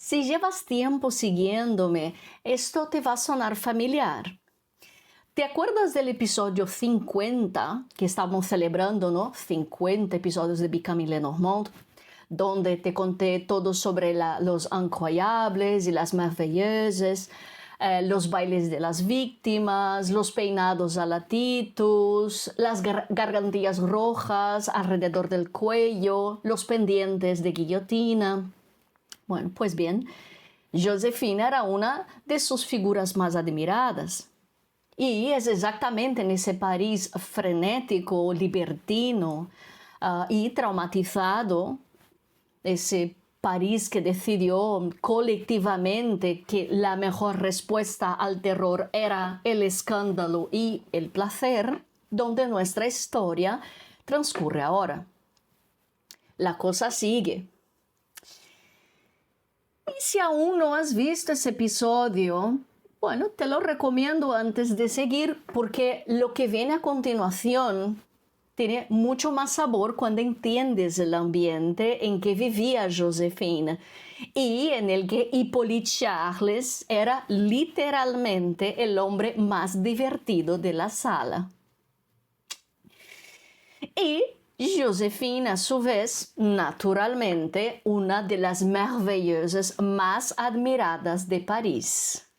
Si llevas tiempo siguiéndome, esto te va a sonar familiar. ¿Te acuerdas del episodio 50 que estamos celebrando, no? 50 episodios de Becoming Lenormand, donde te conté todo sobre los incroyables y las merveilleuses, los bailes de las víctimas, los peinados a la Titus, las gargantillas rojas alrededor del cuello, los pendientes de guillotina. Bueno, pues bien, Josefina era una de sus figuras más admiradas. Y es exactamente en ese París frenético, libertino y traumatizado, ese París que decidió colectivamente que la mejor respuesta al terror era el escándalo y el placer, donde nuestra historia transcurre ahora. La cosa sigue. Y si aún no has visto ese episodio, bueno, te lo recomiendo antes de seguir porque lo que viene a continuación tiene mucho más sabor cuando entiendes el ambiente en que vivía Joséphine y en el que Hippolyte Charles era literalmente el hombre más divertido de la sala. Y Joséphine, a su vez, naturalmente, una de las merveilleuses más admiradas de París.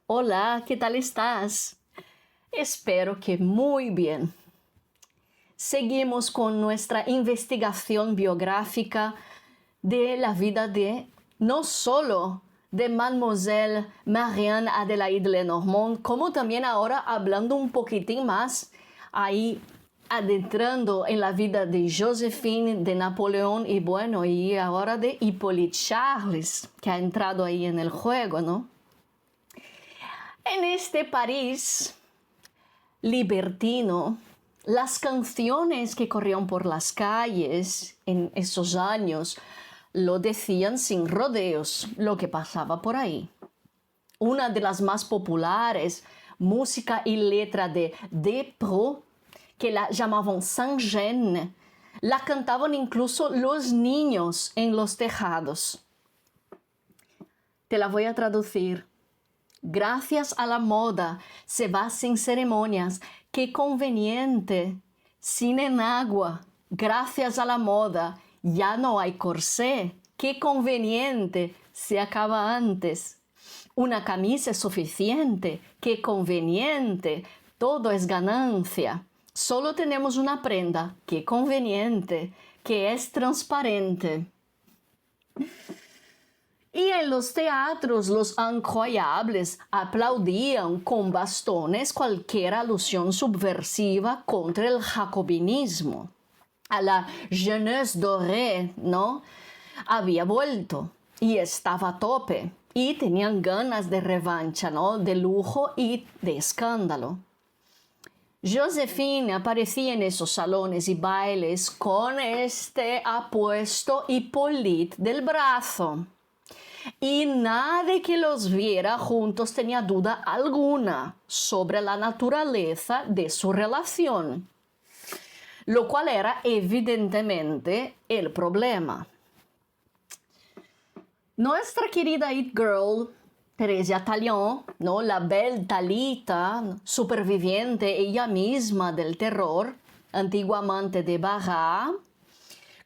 Hola, ¿qué tal estás? Espero que muy bien. Seguimos con nuestra investigación biográfica de la vida de no solo de Mademoiselle Marianne Adélaïde Lenormand, como también ahora hablando un poquitín más, ahí adentrando en la vida de Joséphine, de Napoleón y bueno, y ahora de Hippolyte Charles, que ha entrado ahí en el juego, ¿no? En este París libertino, las canciones que corrían por las calles en esos años lo decían sin rodeos lo que pasaba por ahí. Una de las más populares, música y letra de Despreaux, que la llamaban Saint-Gene, la cantaban incluso los niños en los tejados. Te la voy a traducir. Gracias a la moda se va sin ceremonias. ¡Qué conveniente! Sin enagua. Gracias a la moda ya no hay corsé. ¡Qué conveniente! Se acaba antes. Una camisa es suficiente. ¡Qué conveniente! Todo es ganancia. Solo tenemos una prenda. ¡Qué conveniente! Que es transparente. Y en los teatros los incroyables aplaudían con bastones cualquier alusión subversiva contra el jacobinismo. A la jeunesse dorée, ¿no? Había vuelto y estaba a tope y tenían ganas de revancha, ¿no? De lujo y de escándalo. Joséphine aparecía en esos salones y bailes con este apuesto Hippolyte del brazo. Y nadie que los viera juntos tenía duda alguna sobre la naturaleza de su relación, lo cual era evidentemente el problema. Nuestra querida It Girl, Theresia Tallien, ¿no? La belle Talita, superviviente ella misma del terror, antigua amante de Barras,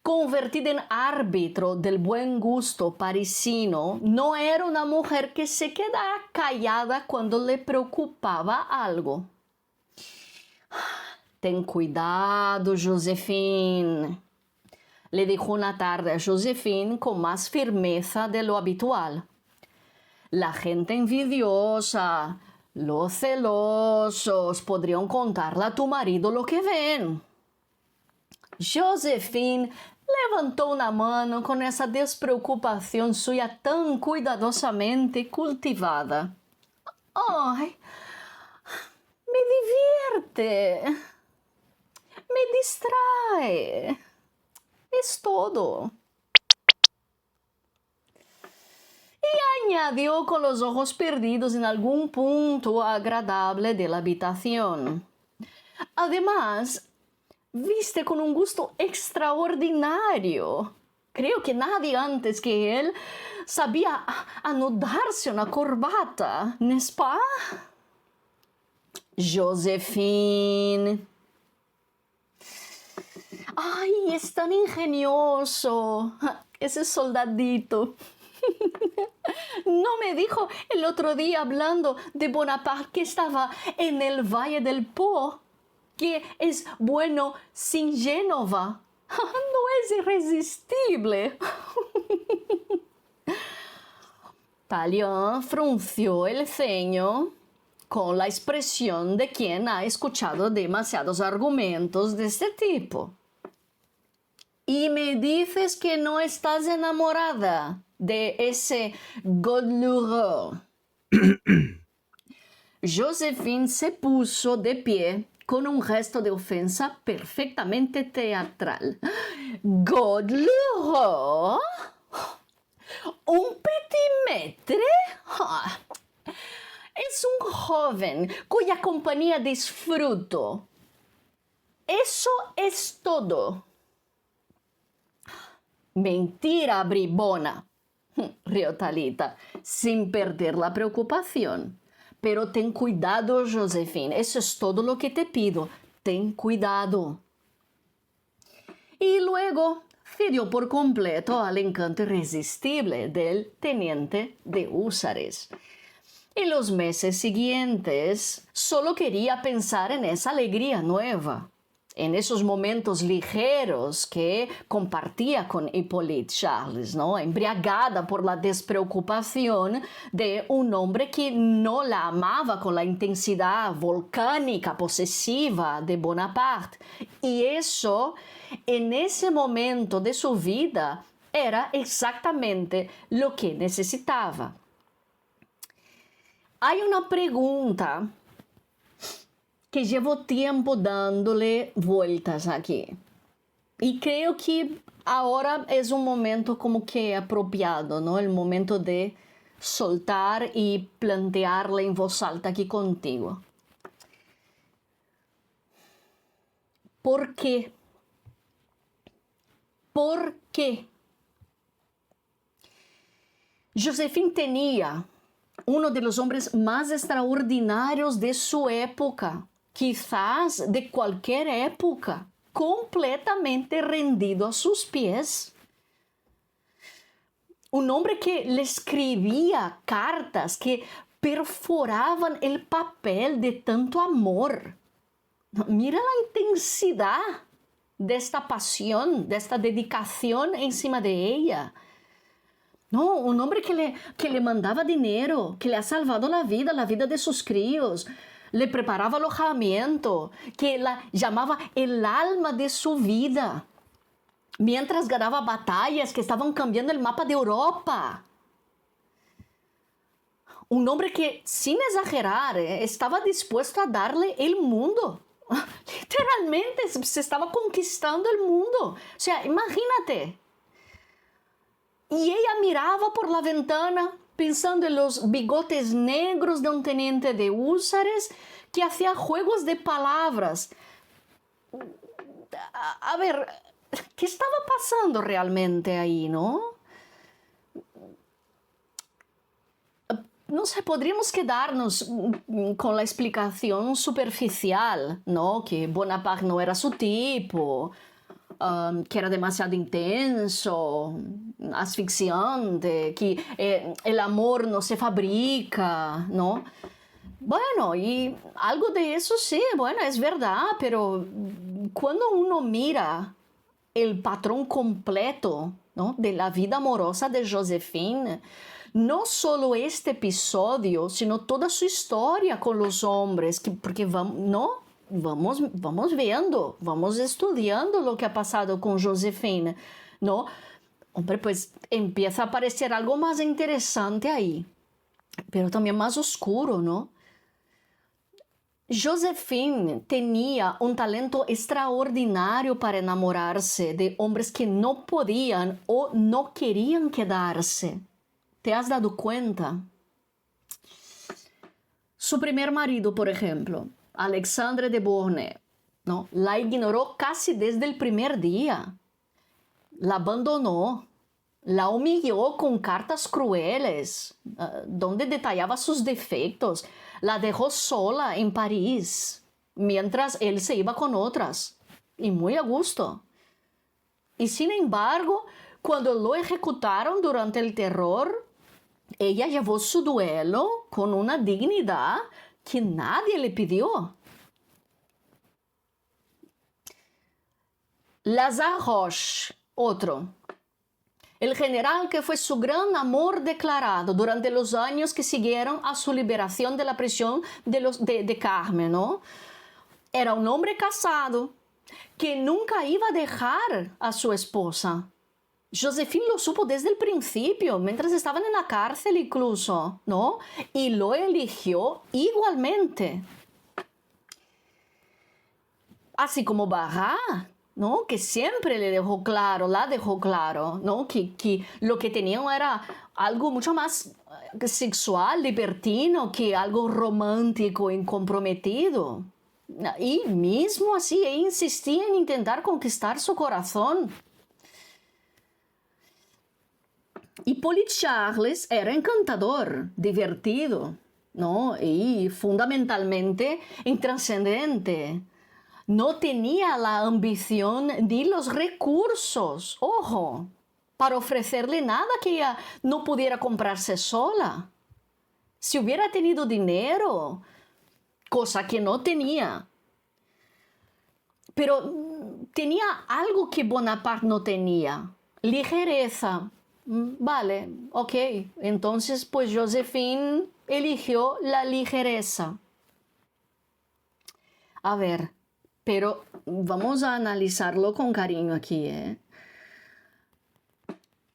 convertida en árbitro del buen gusto parisino, no era una mujer que se quedara callada cuando le preocupaba algo. Ten cuidado, Joséphine, le dijo una tarde a Joséphine con más firmeza de lo habitual. La gente envidiosa, los celosos podrían contarle a tu marido lo que ven. Joséphine levantó una mano con esa despreocupación suya tan cuidadosamente cultivada. ¡Ay! Me divierte. Me distrae. Es todo. añadió con los ojos perdidos en algún punto agradable de la habitación. Además, viste con un gusto extraordinario. Creo que nadie antes que él sabía anudarse una corbata, ¿n'est-ce pas? Joséphine. ¡Ay, es tan ingenioso! Ese soldadito. No me dijo el otro día hablando de Bonaparte que estaba en el Valle del Po, que es bueno sin Génova. No es irresistible. Tallien frunció el ceño con la expresión de quien ha escuchado demasiados argumentos de este tipo. Y me dices que no estás enamorada de ese Godlureux. Joséphine se puso de pie con un gesto de ofensa perfectamente teatral. ¿Godlureux? ¿Un petimetre? Es un joven cuya compañía disfruto. Eso es todo. Mentira, bribona, rió Talita, sin perder la preocupación. Pero ten cuidado, Joséphine, eso es todo lo que te pido. Ten cuidado. Y luego cedió por completo al encanto irresistible del teniente de húsares. En los meses siguientes solo quería pensar en esa alegría nueva, en esos momentos ligeros que compartía con Hippolyte Charles, ¿no? Embriagada por la despreocupación de un hombre que no la amaba con la intensidad volcánica, posesiva de Bonaparte. Y eso, en ese momento de su vida, era exactamente lo que necesitaba. Hay una pregunta que llevo tiempo dándole vueltas aquí. Y creo que ahora es un momento como que apropiado, ¿no? El momento de soltar y plantearla en voz alta aquí contigo. ¿Por qué? ¿Por qué? Joséphine tenía uno de los hombres más extraordinarios de su época, quizás de cualquier época, completamente rendido a sus pies. Un hombre que le escribía cartas que perforaban el papel de tanto amor. Mira la intensidad de esta pasión, de esta dedicación encima de ella. No, un hombre que le mandaba dinero, que le ha salvado la vida de sus críos, le preparaba alojamiento, que la llamaba el alma de su vida, mientras ganaba batallas que estaban cambiando el mapa de Europa. Un hombre que, sin exagerar, estaba dispuesto a darle el mundo. Literalmente, se estaba conquistando el mundo. O sea, imagínate. Y ella miraba por la ventana pensando en los bigotes negros de un teniente de húsares que hacía juegos de palabras. A ver, ¿qué estaba pasando realmente ahí, no? No sé, podríamos quedarnos con la explicación superficial, ¿no? Que Bonaparte no era su tipo, que era demasiado intenso, asfixiante, que el amor no se fabrica, ¿no? Bueno, y algo de eso sí, bueno, es verdad, pero cuando uno mira el patrón completo, ¿no? De la vida amorosa de Joséphine, no solo este episodio, sino toda su historia con los hombres, porque vamos, ¿no? Vamos viendo, vamos estudiando lo que ha pasado con Joséphine, ¿no? Hombre, pues empieza a aparecer algo más interesante ahí, pero también más oscuro, ¿no? Joséphine tenía un talento extraordinario para enamorarse de hombres que no podían o no querían quedarse. ¿Te has dado cuenta? Su primer marido, por ejemplo, Alexandre de Beauharnais, ¿no? La ignoró casi desde el primer día. La abandonó. La humilló con cartas crueles, donde detallaba sus defectos. La dejó sola en París, mientras él se iba con otras, y muy a gusto. Y sin embargo, cuando lo ejecutaron durante el terror, ella llevó su duelo con una dignidad que nadie le pidió. Lazare Roche, otro. El general que fue su gran amor declarado durante los años que siguieron a su liberación de la prisión de Carmen, ¿no? Era un hombre casado que nunca iba a dejar a su esposa. Joséphine lo supo desde el principio, mientras estaban en la cárcel incluso, ¿no? Y lo eligió igualmente. Así como Barras, ¿no? Que siempre la dejó claro, ¿no? Que lo que tenían era algo mucho más sexual, libertino, que algo romántico y comprometido. Y mismo así, ella insistía en intentar conquistar su corazón. Y Pauline Charles era encantador, divertido, ¿no? Y fundamentalmente intrascendente. No tenía la ambición ni los recursos, ojo, para ofrecerle nada que ella no pudiera comprarse sola. Si hubiera tenido dinero, cosa que no tenía, pero tenía algo que Bonaparte no tenía, ligereza. Vale, ok, entonces pues Joséphine eligió la ligereza. A ver, pero vamos a analizarlo con cariño aquí, ¿eh?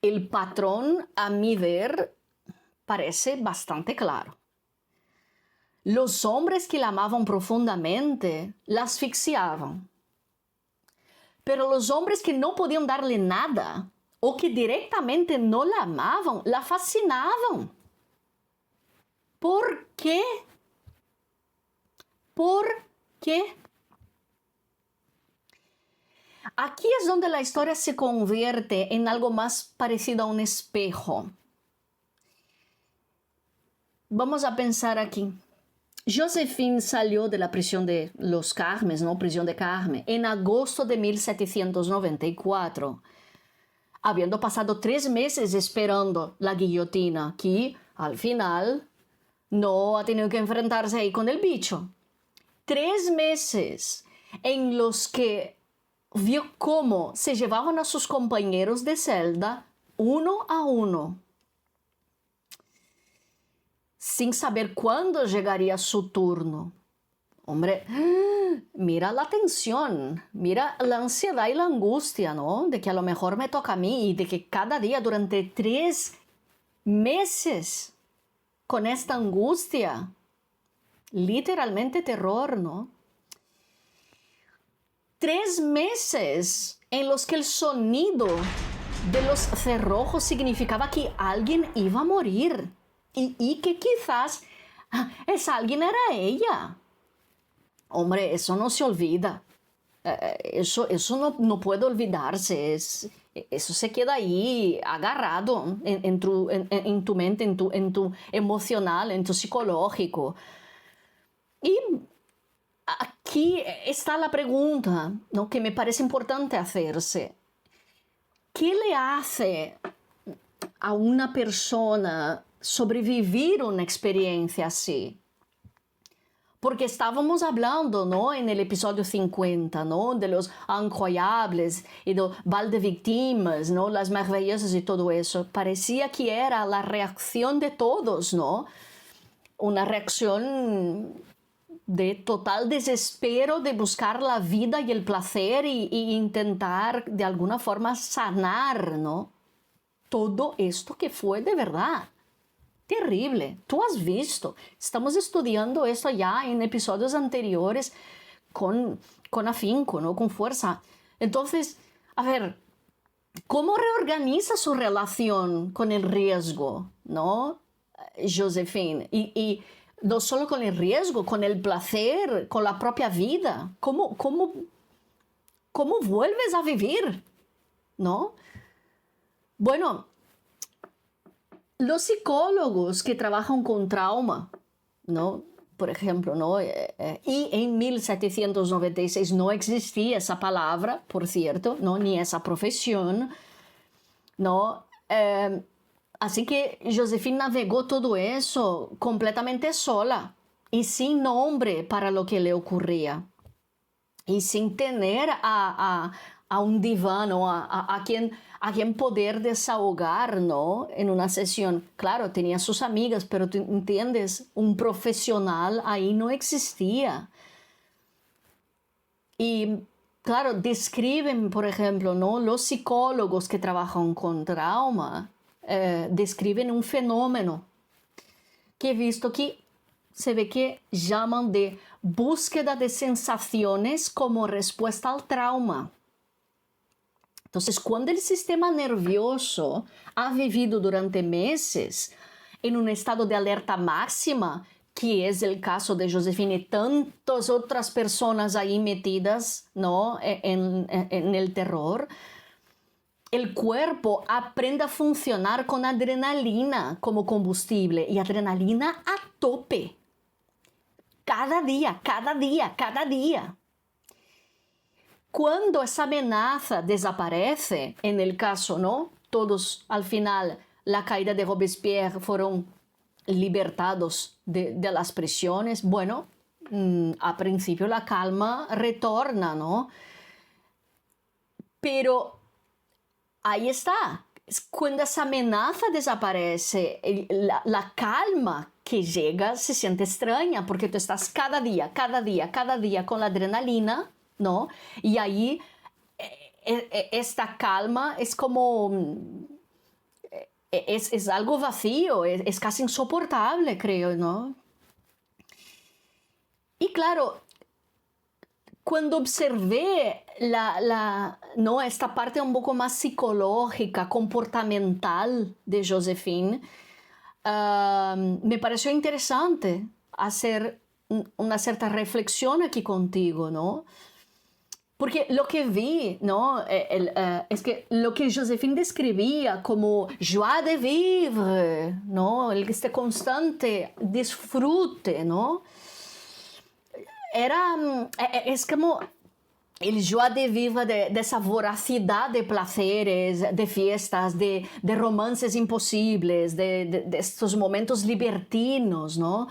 El patrón, a mi ver, parece bastante claro. Los hombres que la amaban profundamente la asfixiaban. Pero los hombres que no podían darle nada o que directamente no la amaban, la fascinaban. ¿Por qué? ¿Por qué? Aquí es donde la historia se convierte en algo más parecido a un espejo. Vamos a pensar aquí. Joséphine salió de la prisión de los Carmes, ¿no? Prisión de Carmen, en agosto de 1794, habiendo pasado 3 meses esperando la guillotina, que al final no ha tenido que enfrentarse ahí con el bicho. 3 meses en los que vio cómo se llevaban a sus compañeros de celda uno a uno, sin saber cuándo llegaría su turno. Hombre, mira la tensión, mira la ansiedad y la angustia, ¿no? De que a lo mejor me toca a mí y de que cada día durante 3 meses con esta angustia, literalmente terror, ¿no? 3 meses en los que el sonido de los cerrojos significaba que alguien iba a morir y que quizás esa alguien era ella. Hombre, eso no se olvida. Eso no puede olvidarse. Eso se queda ahí agarrado en tu mente, en tu emocional, en tu psicológico. Y aquí está la pregunta, ¿no? Que me parece importante hacerse. ¿Qué le hace a una persona sobrevivir una experiencia así? Porque estábamos hablando, ¿no? En el episodio 50, ¿no? De los incroyables y de Val de Victimas, ¿no? Las maravillosas y todo eso. Parecía que era la reacción de todos, ¿no? Una reacción de total desespero de buscar la vida y el placer y intentar de alguna forma sanar, ¿no? Todo esto que fue de verdad. Terrible. Tú has visto. Estamos estudiando esto ya en episodios anteriores con afinco, ¿no? Con fuerza. Entonces, a ver, ¿cómo reorganiza su relación con el riesgo? ¿no? Josephine, y no solo con el riesgo, con el placer, con la propia vida. ¿Cómo vuelves a vivir? ¿No? Bueno, los psicólogos que trabajan con trauma, ¿no? Por ejemplo, ¿no? Y en 1796 no existía esa palabra, por cierto, ¿no? Ni esa profesión, ¿no? Así que Josephine navegó todo eso completamente sola y sin nombre para lo que le ocurría. Y sin tener a un diván o a quien poder desahogar, ¿no? En una sesión. Claro, tenía sus amigas, pero tú entiendes, un profesional ahí no existía. Y claro, describen, por ejemplo, ¿no? Los psicólogos que trabajan con trauma, describen un fenómeno que he visto que se ve que llaman de búsqueda de sensaciones como respuesta al trauma. Entonces, cuando el sistema nervioso ha vivido durante meses en un estado de alerta máxima, que es el caso de Josephine y tantas otras personas ahí metidas, ¿no? en el terror, el cuerpo aprende a funcionar con adrenalina como combustible y adrenalina a tope. Cada día, cada día, cada día. Cuando esa amenaza desaparece, en el caso, ¿no? Todos al final, la caída de Robespierre fueron libertados de las prisiones. Bueno, a principio la calma retorna, ¿no? Pero ahí está. Cuando esa amenaza desaparece, la calma que llega se siente extraña porque tú estás cada día con la adrenalina, ¿no? Y ahí esta calma es como... Es algo vacío, es casi insoportable, creo, ¿no? Y claro, cuando observé ¿no? esta parte un poco más psicológica, comportamental de Josephine, me pareció interesante hacer una cierta reflexión aquí contigo, ¿no? Porque lo que vi, ¿no? Es que lo que Josephine describía como joie de vivre, ¿no? Este constante disfrute, ¿no? Es como el joie de vivre de esa voracidad de placeres, de fiestas, de romances imposibles, de estos momentos libertinos, ¿no?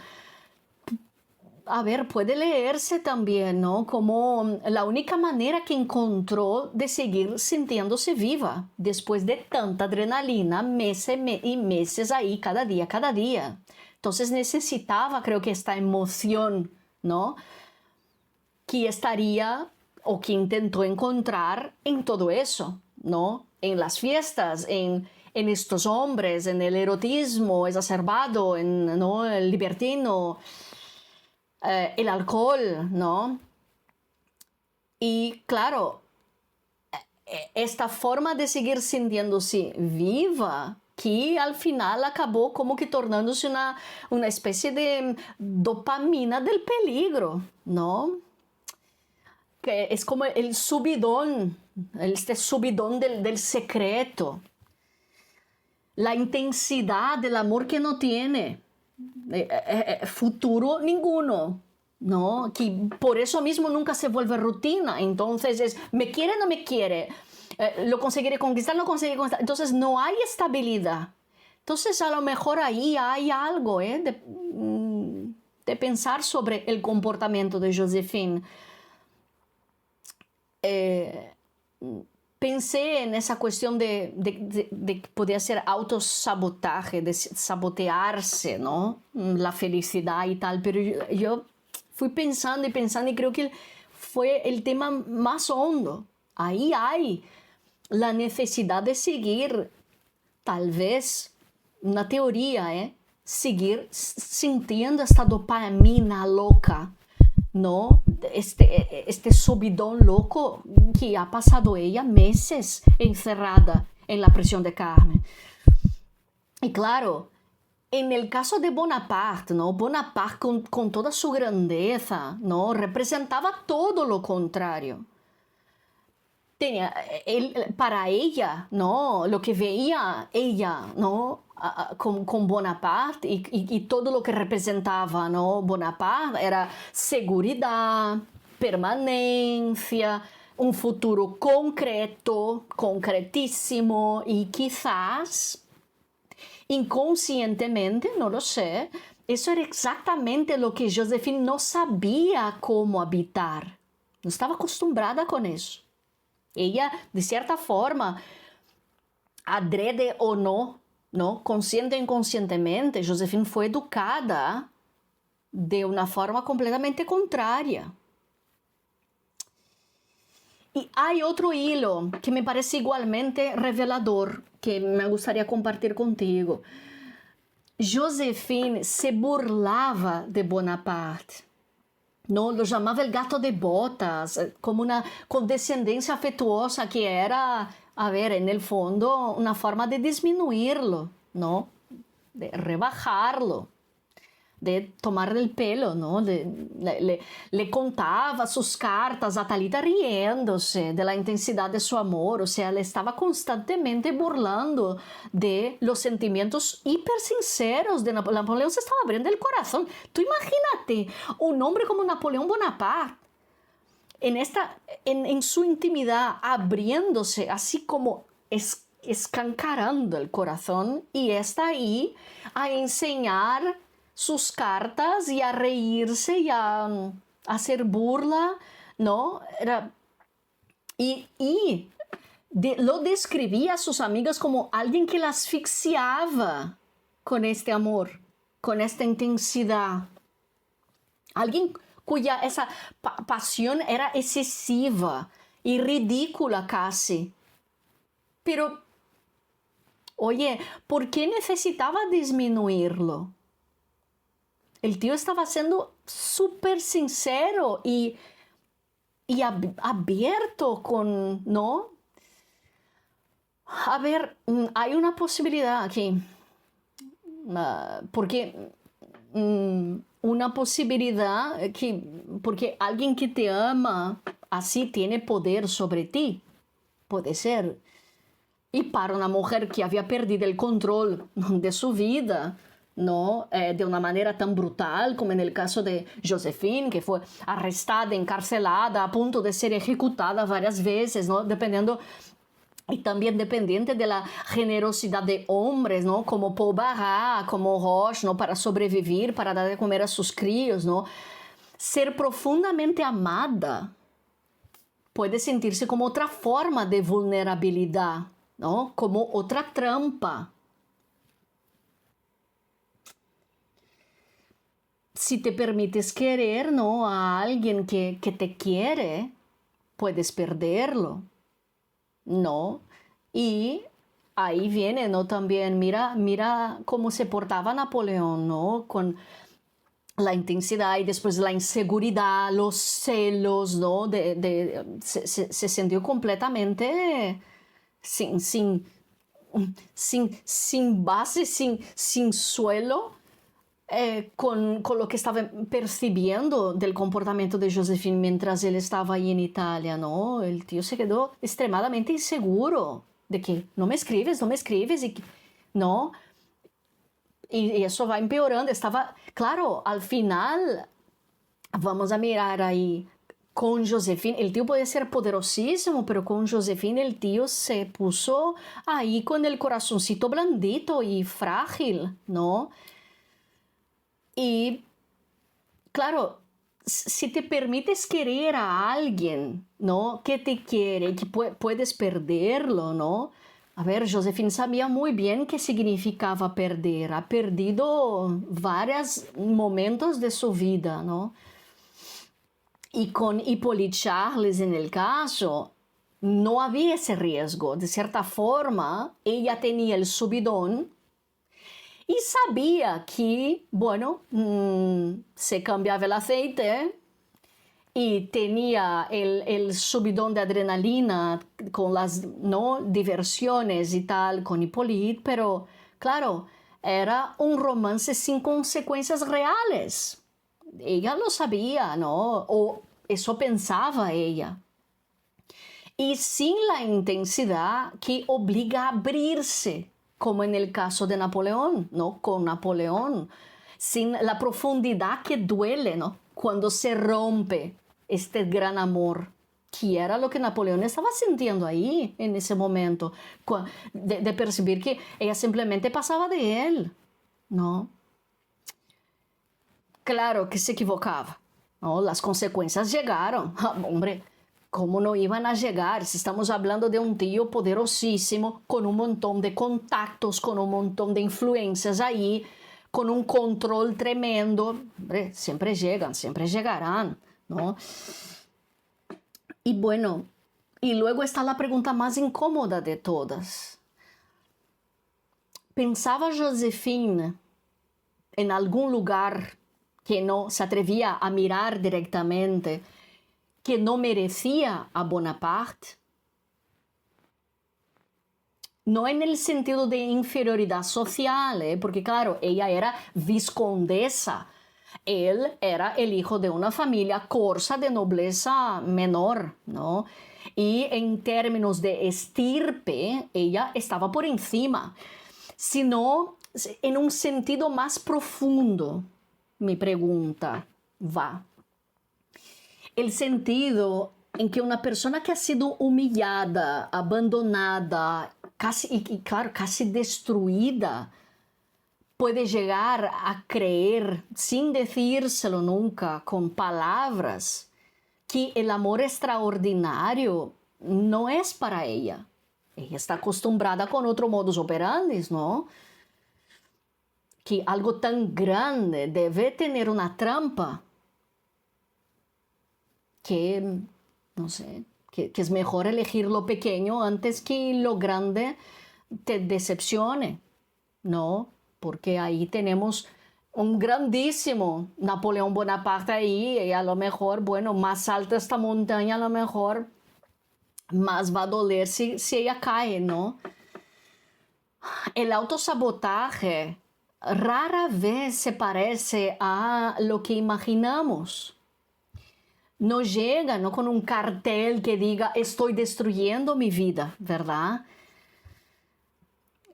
A ver, puede leerse también, ¿no? Como la única manera que encontró de seguir sintiéndose viva después de tanta adrenalina, meses y meses ahí, cada día, cada día. Entonces necesitaba, creo que esta emoción, ¿no? Que estaría o que intentó encontrar en todo eso, ¿no? En las fiestas, en estos hombres, en el erotismo exacerbado, ¿no? El libertino, el alcohol, ¿no? Y claro, esta forma de seguir sintiéndose viva, que al final acabó como que tornándose una especie de dopamina del peligro, ¿no? Que es como el subidón, este subidón del secreto, la intensidad del amor que no tiene futuro ninguno, ¿no? Que por eso mismo nunca se vuelve rutina. Entonces es, ¿me quiere o no me quiere? ¿Lo conseguiré conquistar o no conseguiré conquistar? Entonces no hay estabilidad. Entonces a lo mejor ahí hay algo de pensar sobre el comportamiento de Josephine. Pensé en esa cuestión de poder ser autosabotaje, de sabotearse, ¿no? La felicidad y tal, pero yo fui pensando y creo que fue el tema más hondo. Ahí hay la necesidad de seguir, tal vez, una teoría, seguir sintiendo esta dopamina loca, ¿no? Este subidón loco que ha pasado ella meses encerrada en la prisión de Carmen. Y claro, En el caso de Bonaparte, ¿no? Bonaparte con toda su grandeza, ¿no? Representaba todo lo contrario. Tenía, para ella, ¿no? Lo que veía ella, ¿no? Con Bonaparte y todo lo que representaba, ¿no? Bonaparte era seguridad, permanencia, un futuro concreto, concretísimo y quizás inconscientemente, no lo sé, eso era exactamente lo que Josephine no sabía cómo habitar. No estaba acostumbrada con eso. Ella, de cierta forma, adrede o no, ¿no? Consciente o inconscientemente, Josephine fue educada de una forma completamente contraria. Y hay otro hilo que me parece igualmente revelador, que me gustaría compartir contigo. Josephine se burlava de Bonaparte. No, lo llamaba el gato de botas, como una condescendencia afectuosa que era, a ver, en el fondo, una forma de disminuirlo, ¿no? De rebajarlo, de tomarle el pelo, ¿no? Le contaba sus cartas a Talita riéndose de la intensidad de su amor, o sea, le estaba constantemente burlando de los sentimientos hiper sinceros de Napoleón. Napoleón se estaba abriendo el corazón. Tú imagínate un hombre como Napoleón Bonaparte en su intimidad abriéndose así como escancarando el corazón y está ahí a enseñar sus cartas y a reírse y a hacer burla, ¿no? Lo describía a sus amigas como alguien que la asfixiaba con este amor, con esta intensidad. Alguien cuya esa pasión era excesiva y ridícula casi. Pero, oye, ¿por qué necesitaba disminuirlo? El tío estaba siendo súper sincero y abierto con, ¿no? A ver, hay una posibilidad aquí. Porque una posibilidad porque alguien que te ama así tiene poder sobre ti. Puede ser. Y para una mujer que había perdido el control de su vida, ¿no? De una manera tan brutal como en el caso de Josephine, que fue arrestada, encarcelada, a punto de ser ejecutada varias veces, ¿no? Dependiendo, y también dependiente de la generosidad de hombres, ¿no? Como Paul Barras, como Roche, ¿no? Para sobrevivir, para dar de comer a sus críos, ¿no? Ser profundamente amada puede sentirse como otra forma de vulnerabilidad, ¿no? Como otra trampa. Si te permites querer, ¿no? A alguien que te quiere, puedes perderlo, ¿no? Y ahí viene, ¿no? También, mira cómo se portaba Napoleón, ¿no? Con la intensidad y después la inseguridad, los celos, ¿no? Se sintió completamente sin base, sin suelo, con lo que estaba percibiendo del comportamiento de Josephine mientras él estaba ahí en Italia, ¿no? El tío se quedó extremadamente inseguro de que no me escribes, y ¿no? Y eso va empeorando. Estaba, claro, al final, vamos a mirar ahí, con Josephine, el tío puede ser poderosísimo, pero con Josephine el tío se puso ahí con el corazoncito blandito y frágil, ¿no? Y claro, si te permites querer a alguien, ¿no? Que te quiere, que puedes perderlo, ¿no? A ver, Josephine sabía muy bien qué significaba perder. Ha perdido varios momentos de su vida, ¿no? Y con Hippolyte Charles en el caso, no había ese riesgo. De cierta forma, ella tenía el subidón y sabía que, bueno, se cambiaba el aceite y tenía el subidón de adrenalina con las, ¿no? Diversiones y tal con Hippolyte, pero claro, era un romance sin consecuencias reales. Ella lo sabía, ¿no? O eso pensaba ella. Y sin la intensidad que obliga a abrirse, como en el caso de Napoleón, ¿no? Con Napoleón. Sin la profundidad que duele, ¿no? Cuando se rompe este gran amor, que era lo que Napoleón estaba sintiendo ahí en ese momento, de percibir que ella simplemente pasaba de él, ¿no? Claro que se equivocaba, ¿no? Las consecuencias llegaron. Hombre, ¿cómo no iban a llegar? Si estamos hablando de un tío poderosísimo, con un montón de contactos, con un montón de influencias ahí, con un control tremendo. Hombre, siempre llegan, siempre llegarán, ¿no? Y bueno, y luego está la pregunta más incómoda de todas. ¿Pensaba Joséphine en algún lugar que no se atrevía a mirar directamente, que no merecía a Bonaparte? No en el sentido de inferioridad social, porque claro, ella era viscondesa, él era el hijo de una familia corsa de nobleza menor, ¿no? Y en términos de estirpe, ella estaba por encima, sino en un sentido más profundo. Mi pregunta va. El sentido en que una persona que ha sido humillada, abandonada, casi, y claro, casi destruida, puede llegar a creer, sin decírselo nunca, con palabras, que el amor extraordinario no es para ella. Ella está acostumbrada con otro modus operandi, ¿no? Que algo tan grande debe tener una trampa que, no sé, que es mejor elegir lo pequeño antes que lo grande te decepcione, ¿no? Porque ahí tenemos un grandísimo Napoleón Bonaparte ahí, y a lo mejor, bueno, más alta esta montaña, a lo mejor más va a doler si ella cae, ¿no? El autosabotaje rara vez se parece a lo que imaginamos. No llega, no con un cartel que diga estoy destruyendo mi vida, ¿verdad?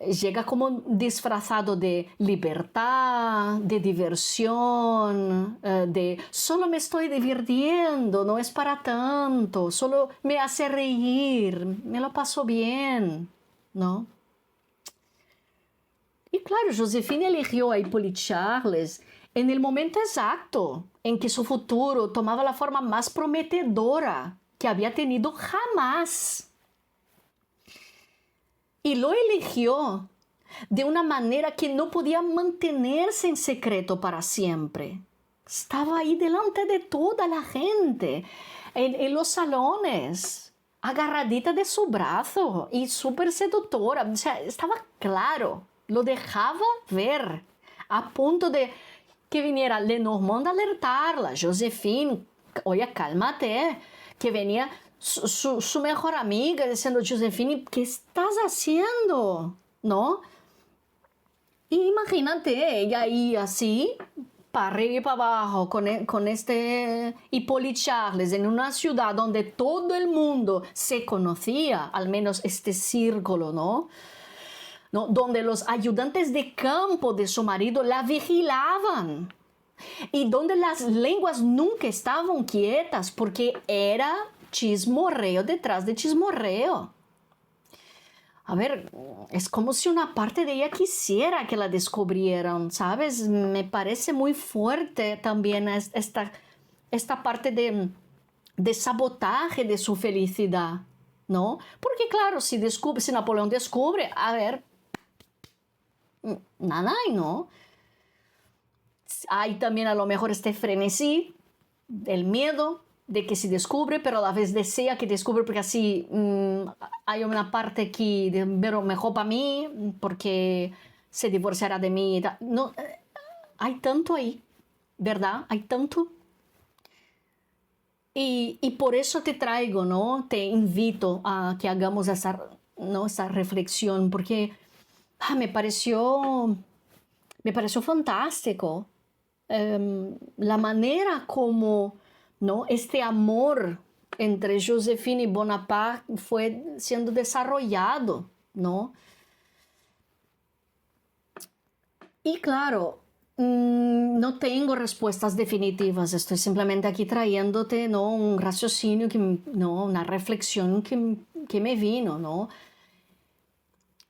Llega como disfrazado de libertad, de diversión, de solo me estoy divirtiendo, no es para tanto, solo me hace reír, me lo paso bien, ¿no? Y claro, Joséphine eligió a Hippolyte Charles en el momento exacto en que su futuro tomaba la forma más prometedora que había tenido jamás. Y lo eligió de una manera que no podía mantenerse en secreto para siempre. Estaba ahí delante de toda la gente, en los salones, agarradita de su brazo y súper seductora. O sea, estaba claro, lo dejaba ver, a punto de que viniera Lenormand a alertarla. Joséphine, oye, cálmate, que venía su mejor amiga diciendo, Joséphine, ¿qué estás haciendo? ¿No? Y imagínate, ella ahí así, para arriba y para abajo, con este Hippolyte Charles, en una ciudad donde todo el mundo se conocía, al menos este círculo, ¿no? ¿No? Donde los ayudantes de campo de su marido la vigilaban y donde las lenguas nunca estaban quietas porque era chismorreo detrás de chismorreo. A ver, es como si una parte de ella quisiera que la descubrieran, ¿sabes? Me parece muy fuerte también esta parte de sabotaje de su felicidad, ¿no? Porque claro, si Napoleón descubre, a ver, nada hay, ¿no? Hay también a lo mejor este frenesí, el miedo de que se descubre, pero a la vez desea que descubre porque así hay una parte que pero mejor para mí, porque se divorciará de mí. No, hay tanto ahí, ¿verdad? Hay tanto. Y por eso te traigo, ¿no? Te invito a que hagamos esa, ¿no? Esa reflexión, porque me pareció me pareció fantástico. La manera como, ¿no?, este amor entre Joséphine y Bonaparte fue siendo desarrollado, ¿no? Y claro, no tengo respuestas definitivas, estoy simplemente aquí trayéndote, ¿no?, un raciocinio, ¿no?, una reflexión que me vino, ¿no?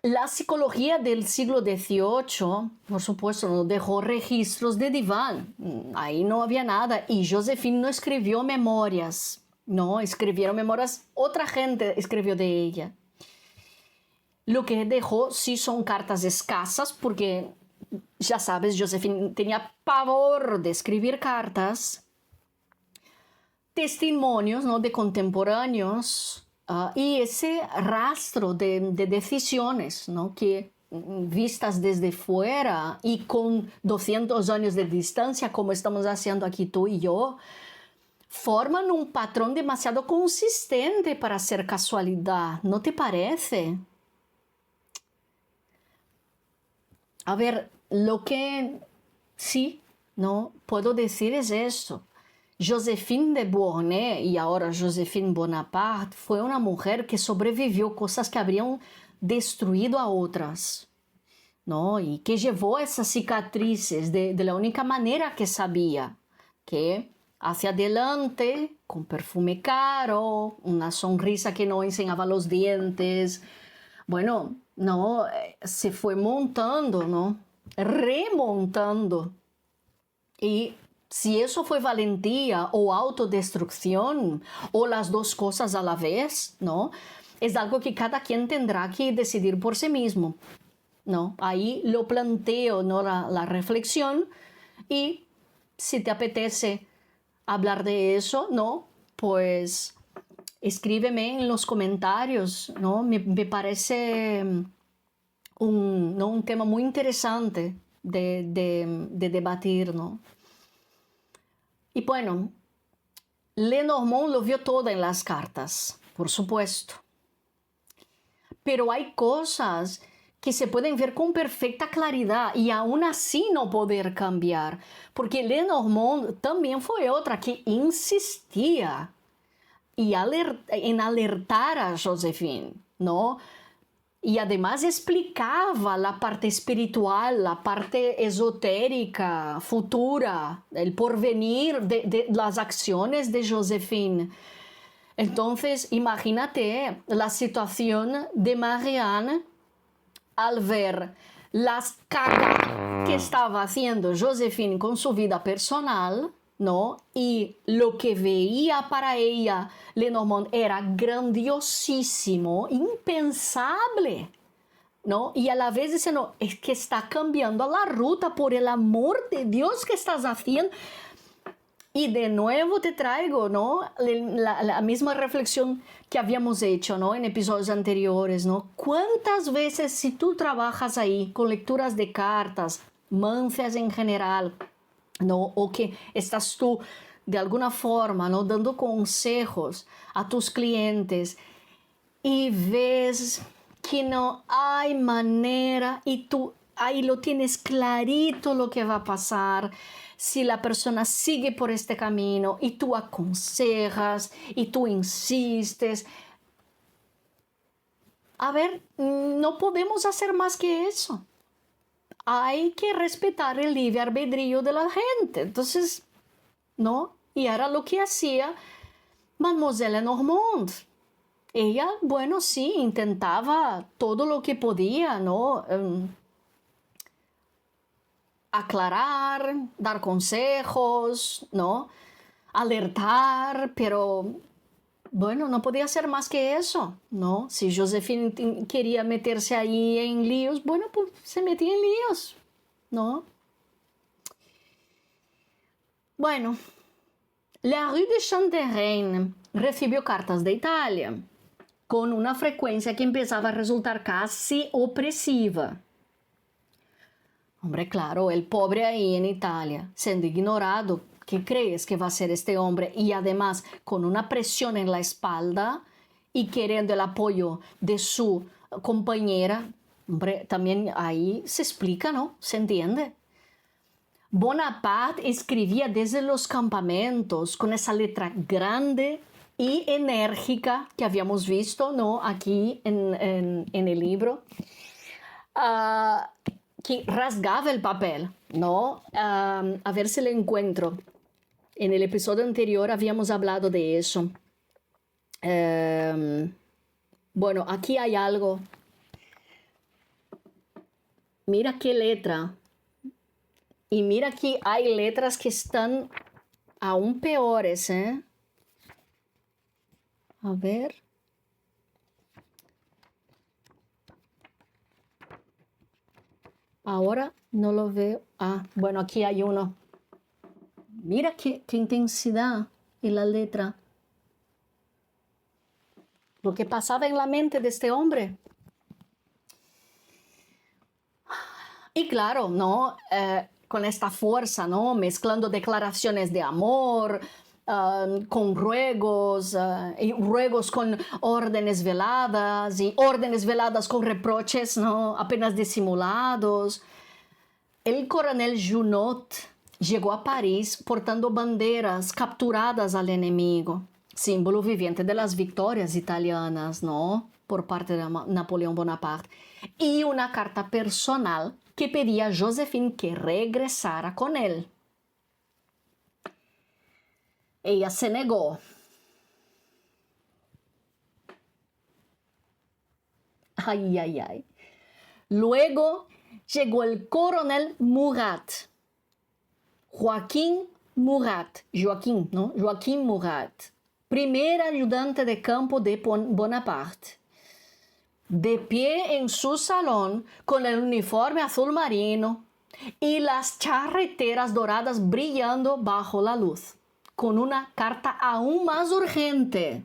La psicología del siglo XVIII, por supuesto, no dejó registros de diván. Ahí no había nada. Y Joséphine no escribió memorias. No, escribieron memorias, otra gente escribió de ella. Lo que dejó sí son cartas escasas, porque ya sabes, Joséphine tenía pavor de escribir cartas, testimonios, ¿no?, de contemporáneos, y ese rastro de decisiones, ¿no?, que vistas desde fuera y con 200 años de distancia, como estamos haciendo aquí tú y yo, forman un patrón demasiado consistente para ser casualidad, ¿no te parece? A ver, lo que sí, ¿no?, puedo decir es esto. Joséphine de Beauharnais y ahora Joséphine Bonaparte fue una mujer que sobrevivió cosas que habrían destruido a otras, ¿no? Y que llevó esas cicatrices de la única manera que sabía, que hacia adelante, con perfume caro, una sonrisa que no enseñaba los dientes. Bueno, no, se fue montando, ¿no? Remontando. Y si eso fue valentía o autodestrucción o las dos cosas a la vez, ¿no?, es algo que cada quien tendrá que decidir por sí mismo, ¿no? Ahí lo planteo, ¿no?, la reflexión, y si te apetece hablar de eso, ¿no?, pues escríbeme en los comentarios, ¿no? Me parece ¿no?, un tema muy interesante de debatir, ¿no? Y bueno, Lenormand lo vio todo en las cartas, por supuesto. Pero hay cosas que se pueden ver con perfecta claridad y aún así no poder cambiar. Porque Lenormand también fue otra que insistía en alertar a Joséphine, ¿no? Y además explicaba la parte espiritual, la parte esotérica, futura, el porvenir de las acciones de Joséphine. Entonces, imagínate la situación de Marianne al ver las cagas que estaba haciendo Joséphine con su vida personal, ¿no? Y lo que veía para ella Lenormand era grandiosísimo, impensable, ¿no? Y a la vez diciendo, es que está cambiando la ruta, por el amor de Dios, ¿qué estás haciendo? Y de nuevo te traigo, ¿no?, la misma reflexión que habíamos hecho, ¿no?, en episodios anteriores, ¿no? ¿Cuántas veces, si tú trabajas ahí con lecturas de cartas, mancias en general, ¿no?, o que estás tú de alguna forma, ¿no?, dando consejos a tus clientes y ves que no hay manera y tú ahí lo tienes clarito lo que va a pasar si la persona sigue por este camino y tú aconsejas y tú insistes? A ver, no podemos hacer más que eso. Hay que respetar el libre albedrío de la gente. Entonces, ¿no? Y era lo que hacía Mademoiselle Lenormand. Ella, bueno, sí, intentaba todo lo que podía, ¿no? Aclarar, dar consejos, ¿no? Alertar, pero bueno, no podía hacer más que eso, ¿no? Si Joséphine quería meterse ahí en líos, bueno, pues se metía en líos, ¿no? Bueno, la Rue de Chantereine recibió cartas de Italia con una frecuencia que empezaba a resultar casi opresiva. Hombre, claro, el pobre ahí en Italia, siendo ignorado, ¿qué crees que va a ser este hombre? Y además con una presión en la espalda y queriendo el apoyo de su compañera. Hombre, también ahí se explica, ¿no? Se entiende. Bonaparte escribía desde los campamentos con esa letra grande y enérgica que habíamos visto, ¿no? Aquí en el libro, que rasgaba el papel, ¿no? A ver si lo encuentro. En el episodio anterior habíamos hablado de eso. Bueno, aquí hay algo. Mira qué letra. Y mira que hay letras que están aún peores, ¿eh? A ver. Ahora no lo veo. Ah, bueno, aquí hay uno. Mira qué intensidad en la letra. Lo que pasaba en la mente de este hombre. Y claro, ¿no? Con esta fuerza, ¿no? Mezclando declaraciones de amor, con ruegos, y ruegos con órdenes veladas, y órdenes veladas con reproches, ¿no? Apenas disimulados. El coronel Junot llegó a París portando banderas capturadas al enemigo, símbolo viviente de las victorias italianas, ¿no? Por parte de Napoleón Bonaparte, y una carta personal que pedía a Joséphine que regresara con él. Ella se negó. Ay, ay, ay. Luego llegó el coronel Murat. Joaquín Murat, primer ayudante de campo de Bonaparte. De pie en su salón con el uniforme azul marino y las charreteras doradas brillando bajo la luz, con una carta aún más urgente.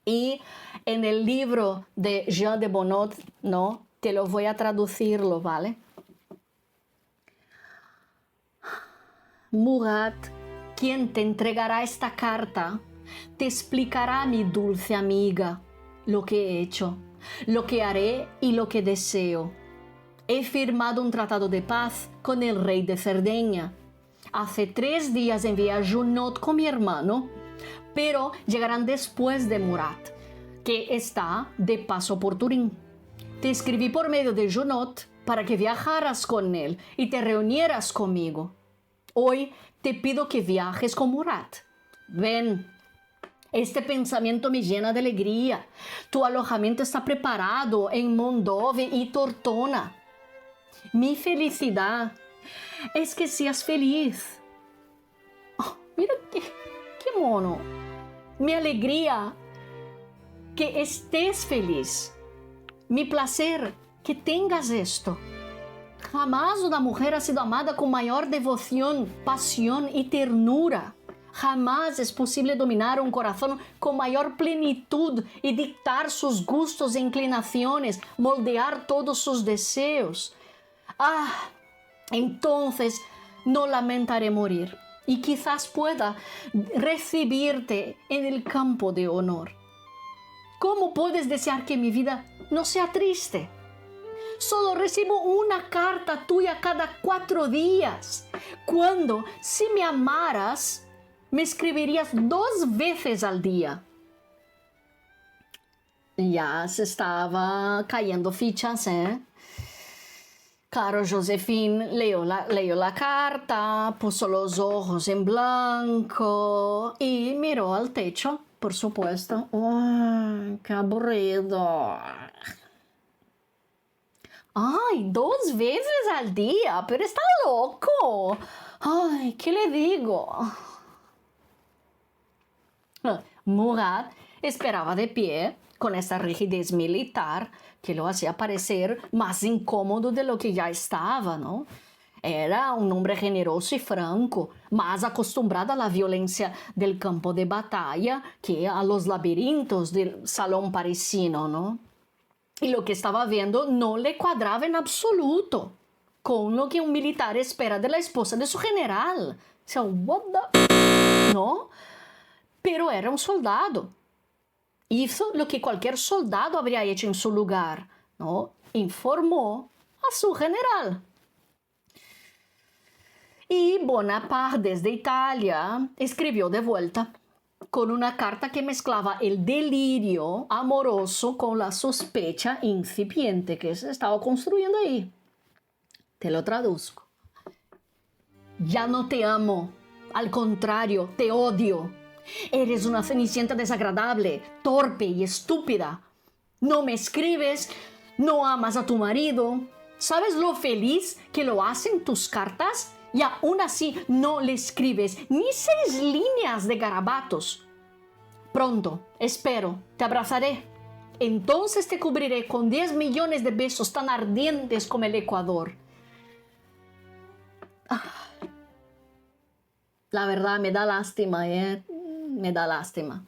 Y en el libro de Jean de Bonnot, ¿no? Te lo voy a traducirlo, ¿vale? Murat, quien te entregará esta carta, te explicará, mi dulce amiga, lo que he hecho, lo que haré y lo que deseo. He firmado un tratado de paz con el rey de Cerdeña. Hace 3 días envié a Junot con mi hermano, pero llegarán después de Murat, que está de paso por Turín. Te escribí por medio de Junot para que viajaras con él y te reunieras conmigo. Hoy te pido que viajes con Murat. Ven. Este pensamiento me llena de alegría. Tu alojamiento está preparado en Mondove y Tortona. Mi felicidad es que seas feliz. Oh, mira qué mono. Mi alegría que estés feliz. Mi placer que tengas esto. Jamás una mujer ha sido amada con mayor devoción, pasión y ternura. Jamás es posible dominar un corazón con mayor plenitud y dictar sus gustos e inclinaciones, moldear todos sus deseos. Ah, entonces no lamentaré morir y quizás pueda recibirte en el campo de honor. ¿Cómo puedes desear que mi vida no sea triste? Solo recibo una carta tuya cada 4 días. Cuando, si me amaras, me escribirías 2 veces al día. Ya se estaba cayendo fichas, ¿eh? Claro, Joséphine leyó la carta, puso los ojos en blanco y miró al techo, por supuesto. ¡Ay, qué aburrido! ¡Ay, 2 veces al día! ¡Pero está loco! ¡Ay, qué le digo! Murat esperaba de pie, con esa rigidez militar que lo hacía parecer más incómodo de lo que ya estaba, ¿no? Era un hombre generoso y franco, más acostumbrado a la violencia del campo de batalla que a los laberintos del salón parisino, ¿no? Y lo que estaba viendo no le cuadraba en absoluto con lo que un militar espera de la esposa de su general. O sea, what the... ¿No? Pero era un soldado. Hizo lo que cualquier soldado habría hecho en su lugar, ¿no? Informó a su general. Y Bonaparte desde Italia escribió de vuelta con una carta que mezclaba el delirio amoroso con la sospecha incipiente que se estaba construyendo ahí. Te lo traduzco. Ya no te amo, al contrario, te odio. Eres una cenicienta desagradable, torpe y estúpida. No me escribes, no amas a tu marido. ¿Sabes lo feliz que lo hacen tus cartas? Y aún así no le escribes ni 6 líneas de garabatos. Pronto, espero, te abrazaré. Entonces te cubriré con 10 millones de besos tan ardientes como el Ecuador. La verdad me da lástima, me da lástima.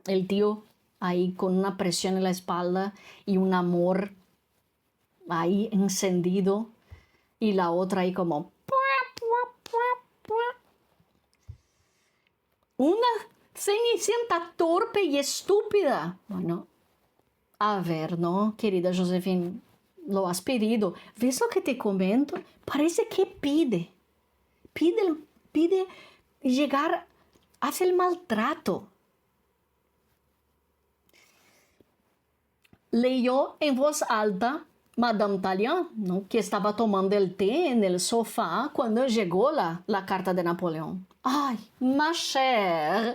El tío ahí con una presión en la espalda y un amor ahí encendido y la otra ahí como una cenicienta torpe y estúpida. Bueno, a ver, ¿no? Querida Josefina, lo has pedido. ¿Ves lo que te comento? Parece que pide llegar hacia el maltrato. Leyó en voz alta Madame Tallien, ¿no? Que estaba tomando el té en el sofá cuando llegó la carta de Napoleón. ¡Ay, ma chère!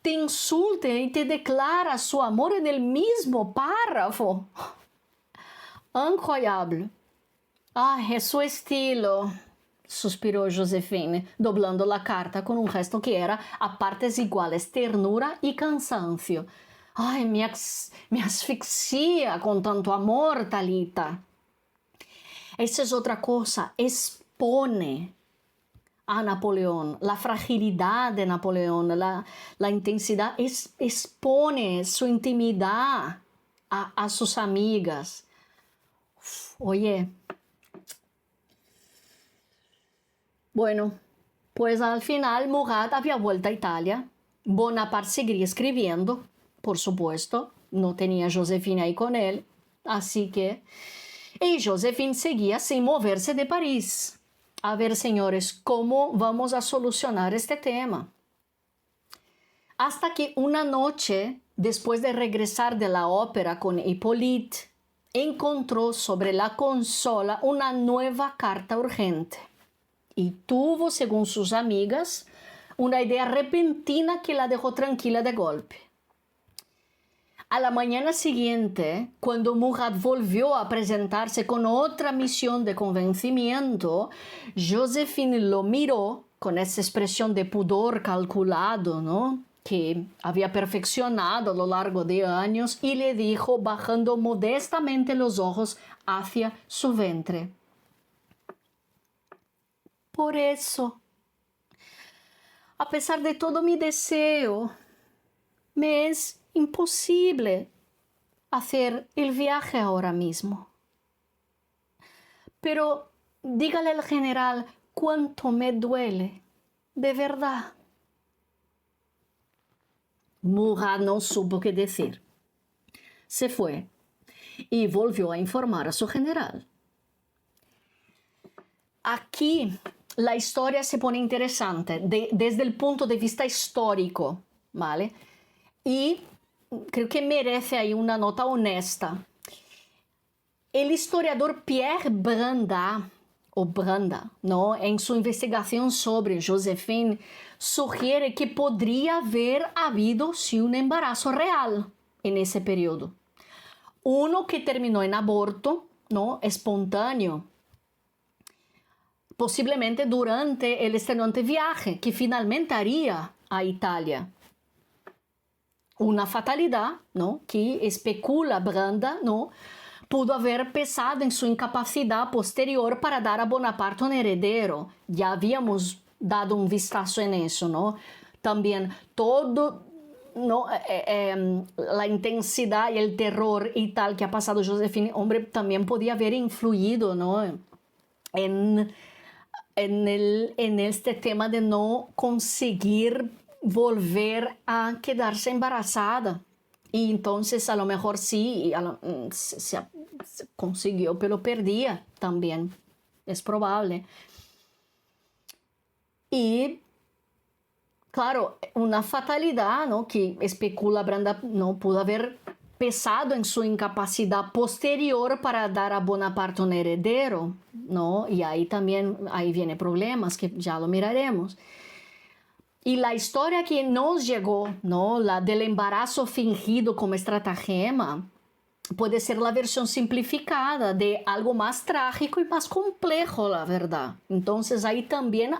Te insulta y te declara su amor en el mismo párrafo. Incroyable. ¡Ay, es su estilo! Suspiró Josefina, doblando la carta con un gesto que era a partes iguales ternura y cansancio. ¡Ay, me asfixia con tanto amor, Talita! Esa es otra cosa, expone a Napoleón, la fragilidad de Napoleón, la intensidad, expone su intimidad a sus amigas. Oye, bueno, pues al final Murat había vuelto a Italia. Bonaparte seguía escribiendo, por supuesto, no tenía a Josefina ahí con él, así que... Y Josefina seguía sin moverse de París. A ver, señores, ¿cómo vamos a solucionar este tema? Hasta que una noche, después de regresar de la ópera con Hippolyte, encontró sobre la consola una nueva carta urgente. Y tuvo, según sus amigas, una idea repentina que la dejó tranquila de golpe. A la mañana siguiente, cuando Murat volvió a presentarse con otra misión de convencimiento, Josefina lo miró con esa expresión de pudor calculado, ¿no?, que había perfeccionado a lo largo de años, y le dijo, bajando modestamente los ojos hacia su vientre: por eso, a pesar de todo mi deseo, me es imposible hacer el viaje ahora mismo. Pero dígale al general cuánto me duele, de verdad. Murat no supo qué decir. Se fue y volvió a informar a su general. Aquí la historia se pone interesante desde el punto de vista histórico, ¿vale? Y creo que merece ahí una nota honesta. El historiador Pierre Branda, ¿no?, en su investigación sobre Joséphine, sugiere que podría haber habido sí un embarazo real en ese periodo. Uno que terminó en aborto, ¿no?, espontáneo, posiblemente durante el extenuante viaje que finalmente haría a Italia. Una fatalidad, ¿no?, que especula Branda, ¿no?, pudo haber pesado en su incapacidad posterior para dar a Bonaparte un heredero. Ya habíamos dado un vistazo en eso, ¿no? También todo, ¿no?, la intensidad y el terror y tal que ha pasado Josefina, hombre, también podía haber influido, ¿no?, en este tema de no conseguir volver a quedarse embarazada. Y entonces a lo mejor sí, se consiguió, pero perdía también. Es probable. Y claro, una fatalidad, ¿no? Que especula Branda no pudo haber pesado en su incapacidad posterior para dar a Bonaparte un heredero, ¿no? Y ahí también, ahí viene problemas que ya lo miraremos. Y la historia que nos llegó, ¿no? La del embarazo fingido como estratagema, puede ser la versión simplificada de algo más trágico y más complejo, la verdad. Entonces ahí también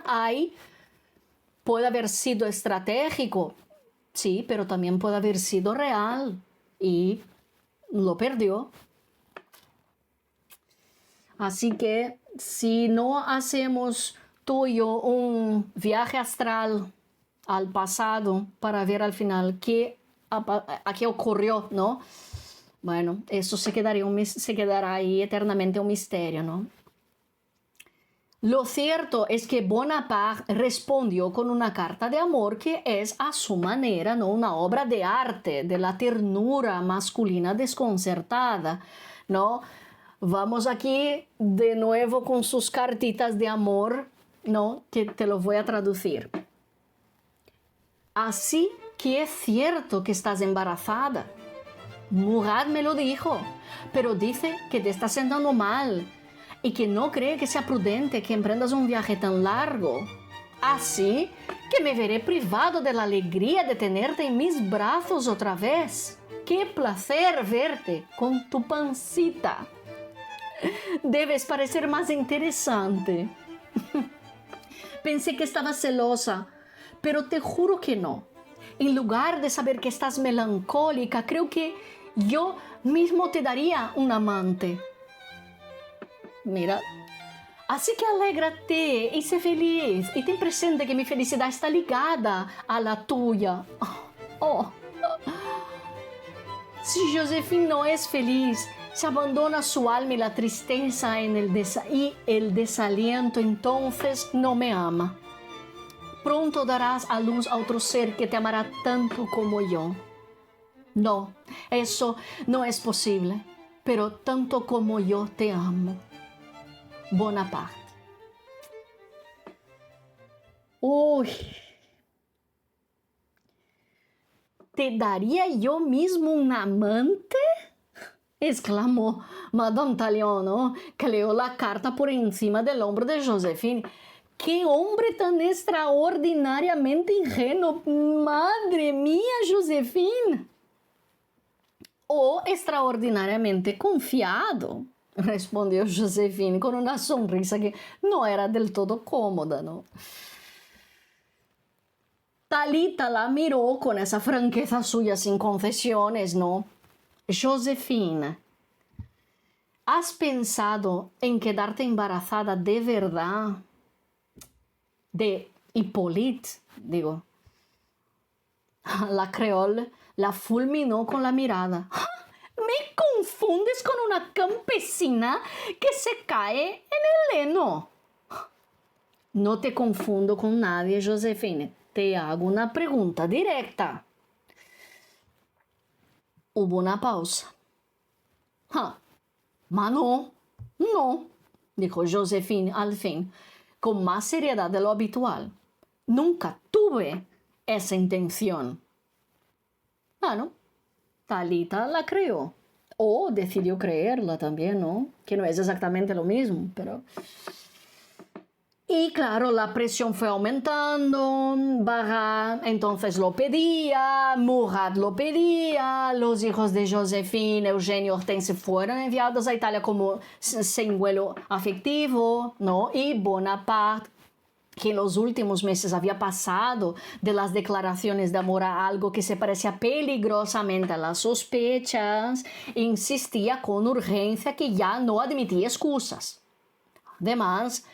puede haber sido estratégico, sí, pero también puede haber sido real y lo perdió. Así que si no hacemos tú y yo un viaje astral al pasado para ver al final qué ocurrió, ¿no? Bueno, eso se quedará ahí eternamente un misterio, ¿no? Lo cierto es que Bonaparte respondió con una carta de amor que es a su manera, ¿no? Una obra de arte, de la ternura masculina desconcertada, ¿no? Vamos aquí de nuevo con sus cartitas de amor, ¿no? Que te lo voy a traducir. Así que es cierto que estás embarazada. Murat me lo dijo, pero dice que te está sentando mal y que no cree que sea prudente que emprendas un viaje tan largo. Así que me veré privado de la alegría de tenerte en mis brazos otra vez. ¡Qué placer verte con tu pancita! Debes parecer más interesante. Pensé que estabas celosa, pero te juro que no. En lugar de saber que estás melancólica, creo que yo mismo te daría un amante. Mira, así que alégrate y sé feliz y ten presente que mi felicidad está ligada a la tuya. Oh. Si Joséphine no es feliz, se abandona su alma y la tristeza y el desaliento, entonces no me ama. Pronto darás a luz a otro ser que te amará tanto como yo. No, eso no es posible, pero tanto como yo te amo. Bonaparte. Uy, ¿te daría yo mismo un amante? Exclamó Madame Tallien, ¿no? Que leyó la carta por encima del hombro de Joséphine. ¡Qué hombre tan extraordinariamente ingenuo! ¡Madre mía, Joséphine! O extraordinariamente confiado, respondió Joséphine con una sonrisa que no era del todo cómoda, ¿no? Talita la miró con esa franqueza suya sin concesiones, ¿no? Joséphine, ¿has pensado en quedarte embarazada de verdad? De Hippolyte, digo. La creole la fulminó con la mirada. ¿Me confundes con una campesina que se cae en el heno? No te confundo con nadie, Joséphine. Te hago una pregunta directa. Hubo una pausa. Ma no, dijo Joséphine al fin, con más seriedad de lo habitual. Nunca tuve esa intención. Bueno, Talita la creyó. O decidió creerla también, ¿no? Que no es exactamente lo mismo, pero... Y claro, la presión fue aumentando, Barras entonces lo pedía, Murat lo pedía, los hijos de Joséphine, Eugenio y Hortense fueron enviados a Italia como sin vuelo afectivo, ¿no? Y Bonaparte, que en los últimos meses había pasado de las declaraciones de amor a algo que se parecía peligrosamente a las sospechas, insistía con urgencia que ya no admitía excusas. Además,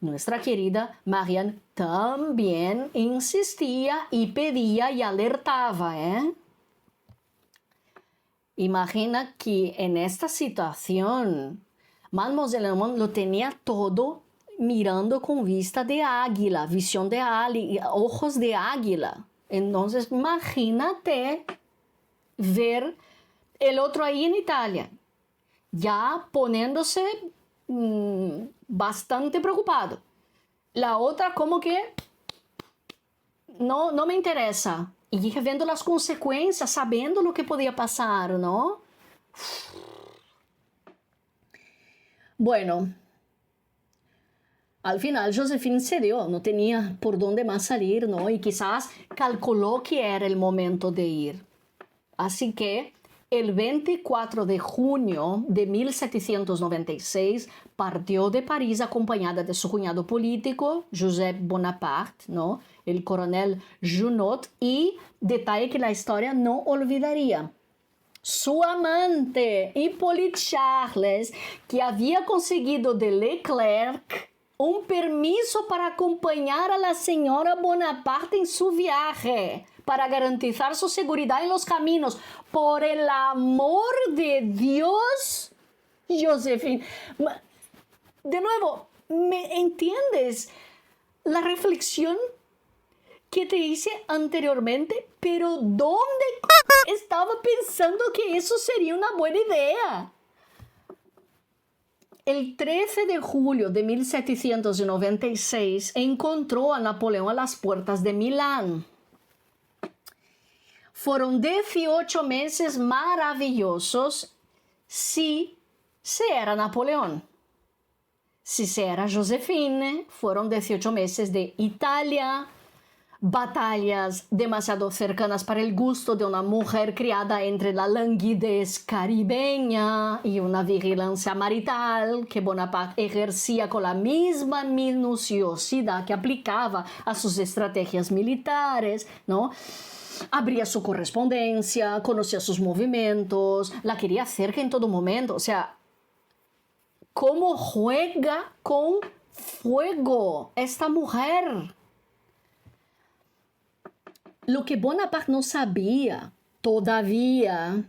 nuestra querida Marianne también insistía y pedía y alertaba, ¿eh? Imagina que en esta situación, Mademoiselle Armand lo tenía todo mirando con vista de águila, visión de águila, ojos de águila. Entonces, imagínate ver el otro ahí en Italia, ya poniéndose bastante preocupado. la otra como que no me interesa. Y viendo las consecuencias, sabiendo lo que podía pasar, ¿no? Bueno, al final Joséphine cedió, no tenía por dónde más salir, ¿no? Y quizás calculó que era el momento de ir. Así que el 24 de junio de 1796 partió de París acompañada de su cuñado político, Joseph Bonaparte, ¿no? El coronel Junot, y detalle que la historia no olvidaría. Su amante, Hippolyte Charles, que había conseguido de Leclerc un permiso para acompañar a la señora Bonaparte en su viaje, para garantizar su seguridad en los caminos. Por el amor de Dios, Joséphine. De nuevo, ¿me entiendes la reflexión que te hice anteriormente? Pero ¿dónde estaba pensando que eso sería una buena idea? El 13 de julio de 1796 encontró a Napoleón a las puertas de Milán. Fueron 18 meses maravillosos si se era Napoleón. Si se era Joséphine, fueron 18 meses de Italia, batallas demasiado cercanas para el gusto de una mujer criada entre la languidez caribeña y una vigilancia marital que Bonaparte ejercía con la misma minuciosidad que aplicaba a sus estrategias militares, ¿no? Abría su correspondencia, conocía sus movimientos, la quería cerca en todo momento. O sea, ¿cómo juega con fuego esta mujer? Lo que Bonaparte no sabía todavía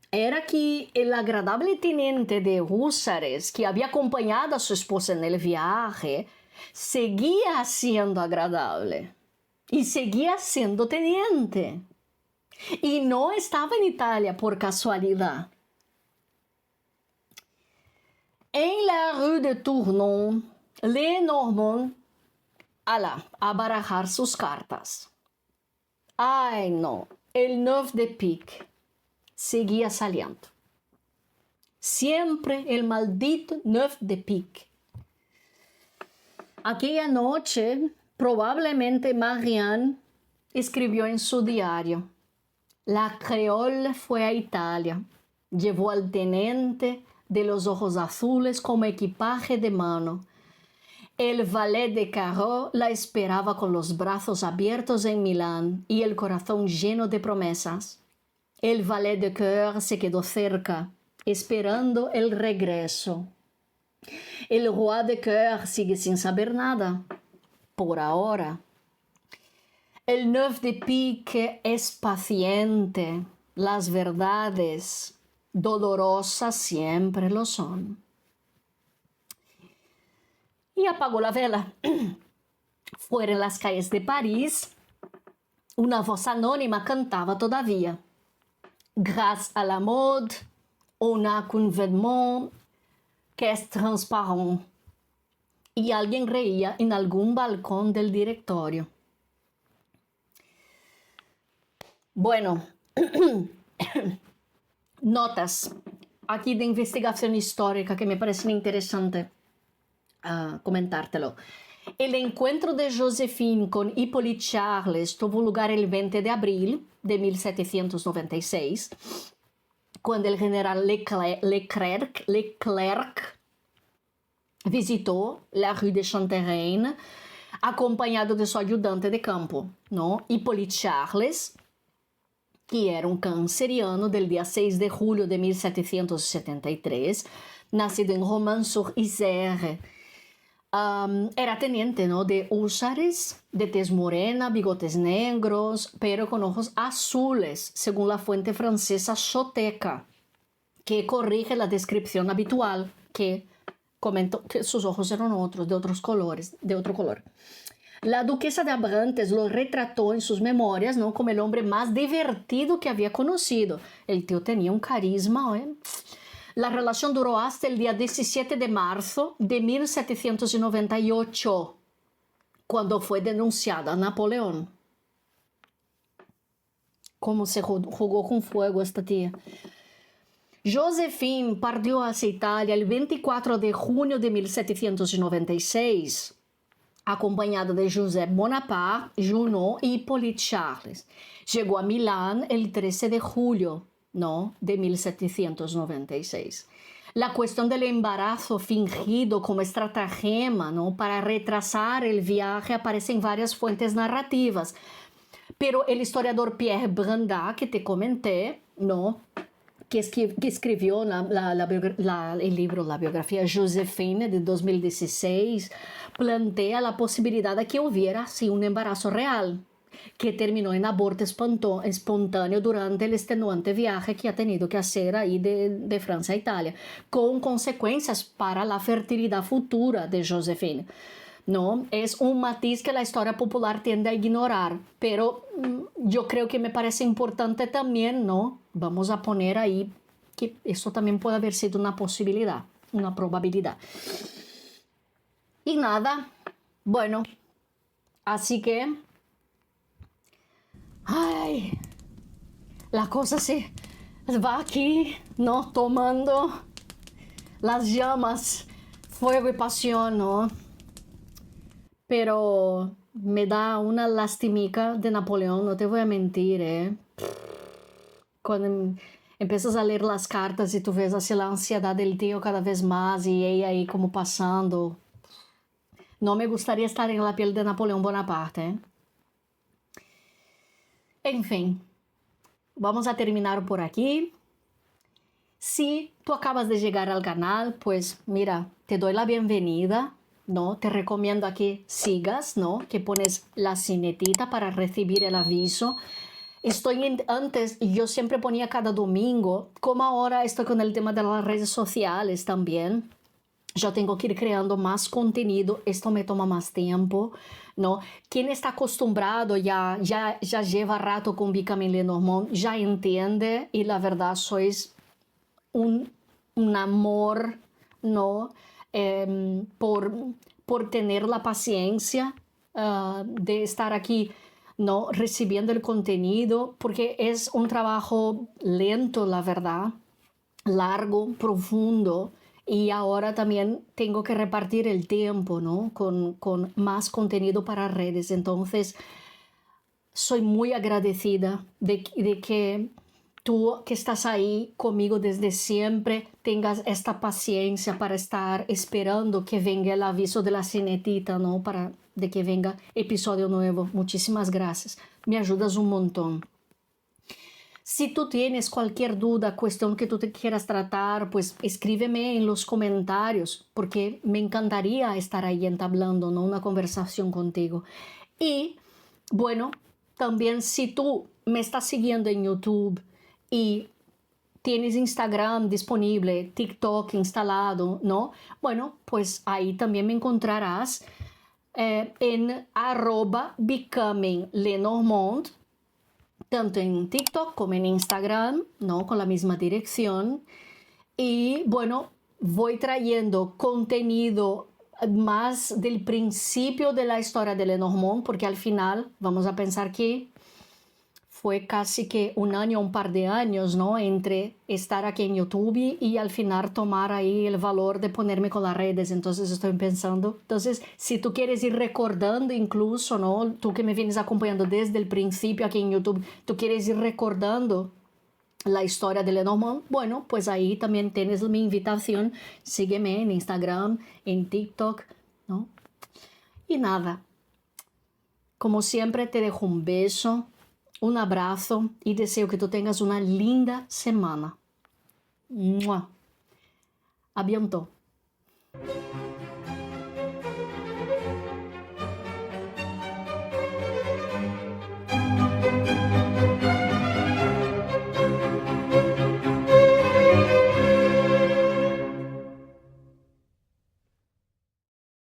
era que el agradable teniente de húsares que había acompañado a su esposa en el viaje seguía siendo agradable y seguía siendo teniente. Y no estaba en Italia por casualidad. En la rue de Tournon, Lenormand, a barajar sus cartas. Ay, no, el 9 de pique seguía saliendo. Siempre el maldito 9 de pique. Aquella noche, probablemente Marianne escribió en su diario: la Créole fue a Italia, llevó al teniente de los ojos azules como equipaje de mano. El valet de carro la esperaba con los brazos abiertos en Milán y el corazón lleno de promesas. El valet de cœur se quedó cerca, esperando el regreso. El roi de cœur sigue sin saber nada, por ahora. El 9 de pique es paciente. Las verdades dolorosas siempre lo son. Y apagó la vela. Fuera en las calles de París, una voz anónima cantaba todavía: grâce à la mode, on a qu'un vêtement que es transparent. Y alguien reía en algún balcón del directorio. Bueno, notas aquí de investigación histórica que me parecen interesantes comentártelo. El encuentro de Joséphine con Hippolyte Charles tuvo lugar el 20 de abril de 1796, cuando el general Leclerc visitó la rue de Chantereine acompañado de su ayudante de campo, ¿no? Hippolyte Charles, que era un canceriano del día 6 de julio de 1773, nacido en Romans-sur-Isère. Era teniente, ¿no?, de húsares, de tez morena, bigotes negros, pero con ojos azules, según la fuente francesa Choteca, que corrige la descripción habitual, que comentó que sus ojos eran otros, de otros colores, de otro color. La duquesa de Abrantes lo retrató en sus memorias, ¿no?, como el hombre más divertido que había conocido. El tío tenía un carisma, ¿eh? La relación duró hasta el día 17 de marzo de 1798, cuando fue denunciada a Napoleón. Cómo se jugó con fuego esta tía. Joséphine partió hacia Italia el 24 de junio de 1796, acompañada de Joseph Bonaparte, Junot y Hippolyte Charles. Llegó a Milán el 13 de julio, ¿no?, de 1796. La cuestión del embarazo fingido como estratagema, ¿no?, para retrasar el viaje aparece en varias fuentes narrativas. Pero el historiador Pierre Brandat, que te comenté, ¿no?, que escribió el libro La biografía Joséphine de 2016, plantea la posibilidad de que hubiera sí un embarazo real, que terminó en aborto espontáneo durante el extenuante viaje que ha tenido que hacer ahí de Francia a Italia, con consecuencias para la fertilidad futura de Joséphine. ¿No? Es un matiz que la historia popular tiende a ignorar, pero yo creo que me parece importante también, ¿no? Vamos a poner ahí que eso también puede haber sido una posibilidad, una probabilidad. Y nada, bueno, así que, ay, la cosa se va aquí, ¿no? Tomando las llamas, fuego y pasión, ¿no? Pero me da una lastimica de Napoleón, no te voy a mentir, ¿eh? Cuando empiezas a leer las cartas y tú ves así la ansiedad del tío cada vez más y ella ahí como pasando. No me gustaría estar en la piel de Napoleón Bonaparte, ¿eh? En fin, vamos a terminar por aquí. Si tú acabas de llegar al canal, pues mira, te doy la bienvenida, ¿no? Te recomiendo a que sigas, ¿no? Que pones la sinetita para recibir el aviso. Antes yo siempre ponía cada domingo, como ahora estoy con el tema de las redes sociales también. Yo tengo que ir creando más contenido, esto me toma más tiempo, ¿no? Quien está acostumbrado ya lleva rato con Becoming Lenormand, ya entiende y la verdad sois un amor, ¿no? Por tener la paciencia de estar aquí, ¿no? Recibiendo el contenido, porque es un trabajo lento, la verdad, largo, profundo, y ahora también tengo que repartir el tiempo, ¿no? Con más contenido para redes. Entonces, soy muy agradecida de que tú que estás ahí conmigo desde siempre tengas esta paciencia para estar esperando que venga el aviso de la cinetita, ¿no? De que venga episodio nuevo. Muchísimas gracias. Me ayudas un montón. Si tú tienes cualquier duda, cuestión que tú te quieras tratar, pues escríbeme en los comentarios, porque me encantaría estar ahí entablando, ¿no?, una conversación contigo. Y, bueno, también si tú me estás siguiendo en YouTube y tienes Instagram disponible, TikTok instalado, ¿no? Bueno, pues ahí también me encontrarás en @BecomingLenormand, tanto en TikTok como en Instagram, ¿no? Con la misma dirección. Y bueno, voy trayendo contenido más del principio de la historia de Lenormand, porque al final vamos a pensar que fue casi que un año, un par de años, ¿no?, entre estar aquí en YouTube y al final tomar ahí el valor de ponerme con las redes. Entonces estoy pensando, si tú quieres ir recordando incluso, ¿no?, tú que me vienes acompañando desde el principio aquí en YouTube, tú quieres ir recordando la historia de Lenormand, bueno, pues ahí también tienes mi invitación. Sígueme en Instagram, en TikTok, ¿no? Y nada, como siempre te dejo un beso, un abrazo y deseo que tú tengas una linda semana. ¡Mua! A bientôt.